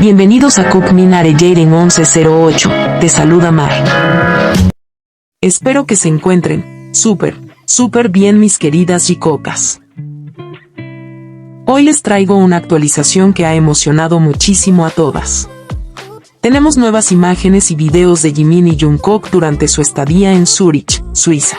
Bienvenidos a Cook Minare Jaden 1108, te saluda Mar. Espero que se encuentren súper bien mis queridas Jicocas. Hoy les traigo una actualización que ha emocionado muchísimo a todas. Tenemos nuevas imágenes y videos de Jimin y Jungkook durante su estadía en Zúrich, Suiza.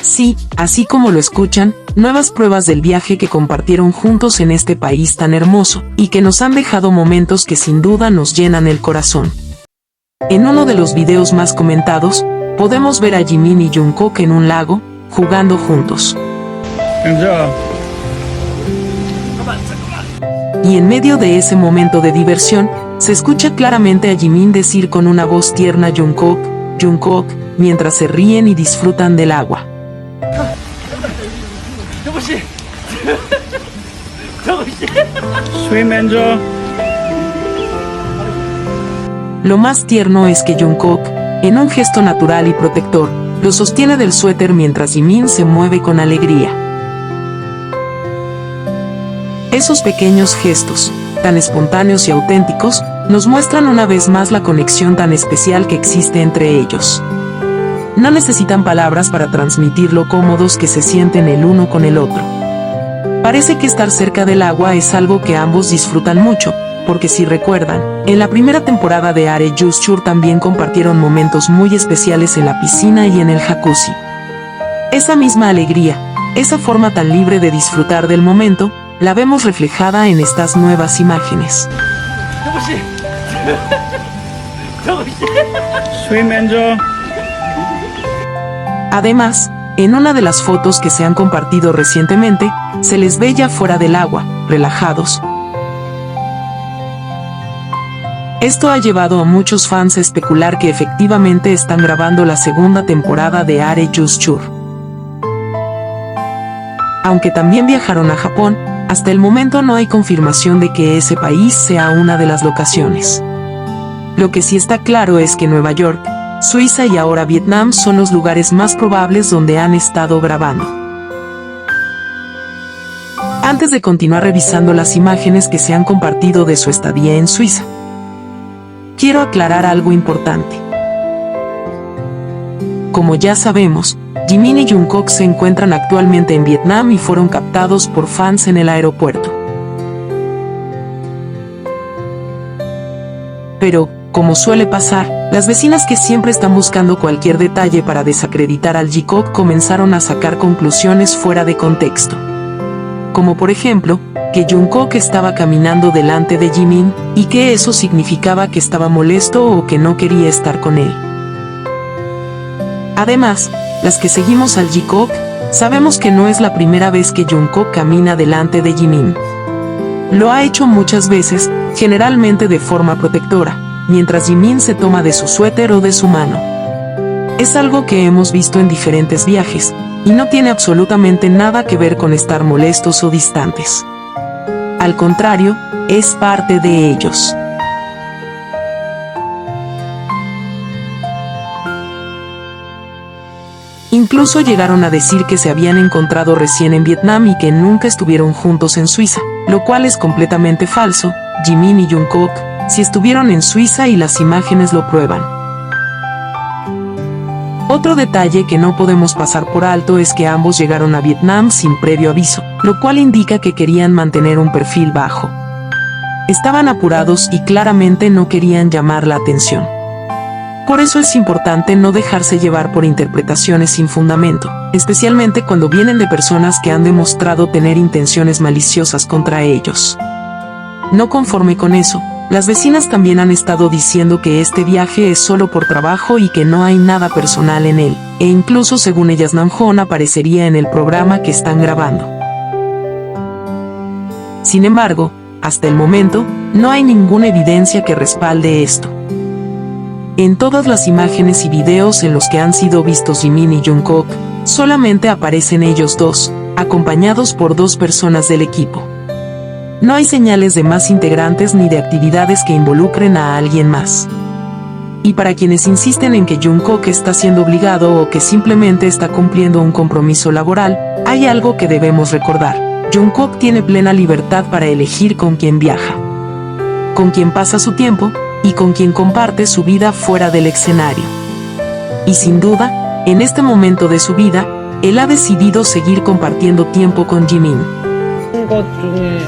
Sí, así como lo escuchan, nuevas pruebas del viaje que compartieron juntos en este país tan hermoso, y que nos han dejado momentos que sin duda nos llenan el corazón. En uno de los videos más comentados, podemos ver a Jimin y Jungkook en un lago, jugando juntos. Y en medio de ese momento de diversión, se escucha claramente a Jimin decir con una voz tierna Jungkook, Jungkook, mientras se ríen y disfrutan del agua. Lo más tierno es que Jungkook, en un gesto natural y protector, lo sostiene del suéter mientras Jimin se mueve con alegría. Esos pequeños gestos, tan espontáneos y auténticos, nos muestran una vez más la conexión tan especial que existe entre ellos. No necesitan palabras para transmitir lo cómodos que se sienten el uno con el otro. Parece que estar cerca del agua es algo que ambos disfrutan mucho, porque si recuerdan, en la primera temporada de Are You Sure también compartieron momentos muy especiales en la piscina y en el jacuzzi. Esa misma alegría, esa forma tan libre de disfrutar del momento, la vemos reflejada en estas nuevas imágenes. Además, en una de las fotos que se han compartido recientemente, se les ve ya fuera del agua, relajados. Esto ha llevado a muchos fans a especular que efectivamente están grabando la segunda temporada de Are You Sure. Aunque también viajaron a Japón, hasta el momento no hay confirmación de que ese país sea una de las locaciones. Lo que sí está claro es que Nueva York, Suiza y ahora Vietnam son los lugares más probables donde han estado grabando. Antes de continuar revisando las imágenes que se han compartido de su estadía en Suiza, quiero aclarar algo importante. Como ya sabemos, Jimin y Jungkook se encuentran actualmente en Vietnam y fueron captados por fans en el aeropuerto. Pero, como suele pasar, las vecinas que siempre están buscando cualquier detalle para desacreditar al Jikook comenzaron a sacar conclusiones fuera de contexto. Como por ejemplo, que Jungkook estaba caminando delante de Jimin, y que eso significaba que estaba molesto o que no quería estar con él. Además, las que seguimos al Jikook, sabemos que no es la primera vez que Jungkook camina delante de Jimin. Lo ha hecho muchas veces, generalmente de forma protectora, mientras Jimin se toma de su suéter o de su mano. Es algo que hemos visto en diferentes viajes, y no tiene absolutamente nada que ver con estar molestos o distantes. Al contrario, es parte de ellos. Incluso llegaron a decir que se habían encontrado recién en Vietnam y que nunca estuvieron juntos en Suiza, lo cual es completamente falso. Jimin y Jungkook sí estuvieron en Suiza y las imágenes lo prueban. Otro detalle que no podemos pasar por alto es que ambos llegaron a Vietnam sin previo aviso, lo cual indica que querían mantener un perfil bajo. Estaban apurados y claramente no querían llamar la atención. Por eso es importante no dejarse llevar por interpretaciones sin fundamento, especialmente cuando vienen de personas que han demostrado tener intenciones maliciosas contra ellos. No conforme con eso, las vecinas también han estado diciendo que este viaje es solo por trabajo y que no hay nada personal en él, e incluso según ellas Namjoon aparecería en el programa que están grabando. Sin embargo, hasta el momento, no hay ninguna evidencia que respalde esto. En todas las imágenes y videos en los que han sido vistos Jimin y Jungkook, solamente aparecen ellos dos, acompañados por dos personas del equipo. No hay señales de más integrantes ni de actividades que involucren a alguien más. Y para quienes insisten en que Jungkook está siendo obligado o que simplemente está cumpliendo un compromiso laboral, hay algo que debemos recordar. Jungkook tiene plena libertad para elegir con quién viaja. con quien pasa su tiempo y con quien comparte su vida fuera del escenario. Y sin duda, en este momento de su vida, él ha decidido seguir compartiendo tiempo con Jimin. 것 중에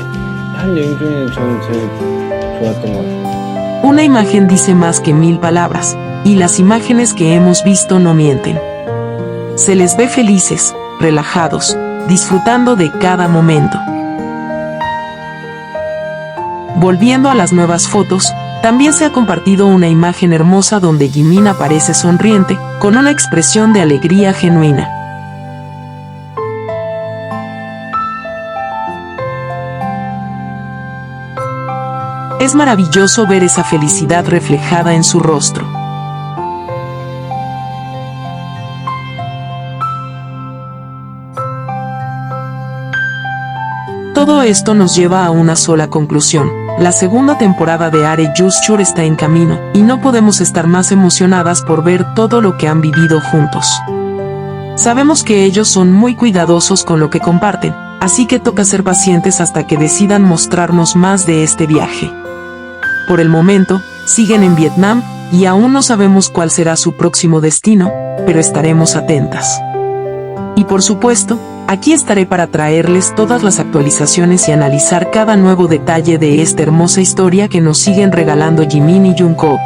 한 얘기 중에 저는 제일 좋았던 것 같아요. Una imagen dice más que 1000 palabras, y las imágenes que hemos visto no mienten. Se les ve felices, relajados, disfrutando de cada momento. Volviendo a las nuevas fotos, también se ha compartido una imagen hermosa donde Jimin aparece sonriente, con una expresión de alegría genuina. Es maravilloso ver esa felicidad reflejada en su rostro. Todo esto nos lleva a una sola conclusión. La segunda temporada de Are You Sure está en camino, y no podemos estar más emocionadas por ver todo lo que han vivido juntos. Sabemos que ellos son muy cuidadosos con lo que comparten, así que toca ser pacientes hasta que decidan mostrarnos más de este viaje. Por el momento, siguen en Vietnam, y aún no sabemos cuál será su próximo destino, pero estaremos atentas. Y por supuesto, aquí estaré para traerles todas las actualizaciones y analizar cada nuevo detalle de esta hermosa historia que nos siguen regalando Jimin y Jungkook.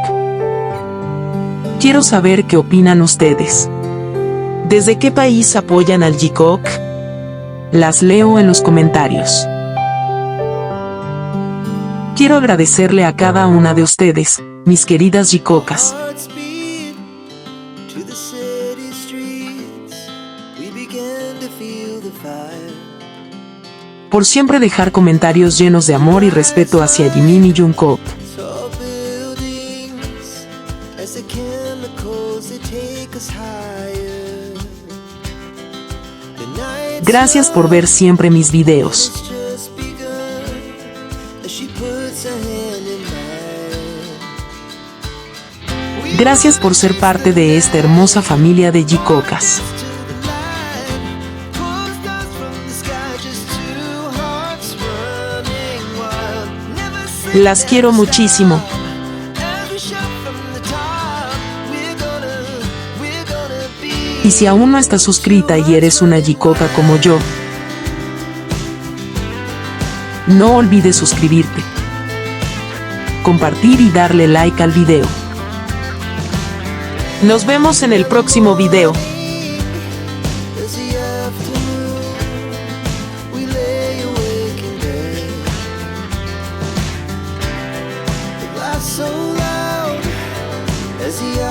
Quiero saber qué opinan ustedes. ¿Desde qué país apoyan al Jikook? Las leo en los comentarios. Quiero agradecerle a cada una de ustedes, mis queridas Jikookas, por siempre dejar comentarios llenos de amor y respeto hacia Jimin y Jungkook. Gracias por ver siempre mis videos. Gracias por ser parte de esta hermosa familia de Jikookas. Las quiero muchísimo. Y si aún no estás suscrita y eres una Jikooka como yo, no olvides suscribirte, compartir y darle like al video. Nos vemos en el próximo video. So loud as the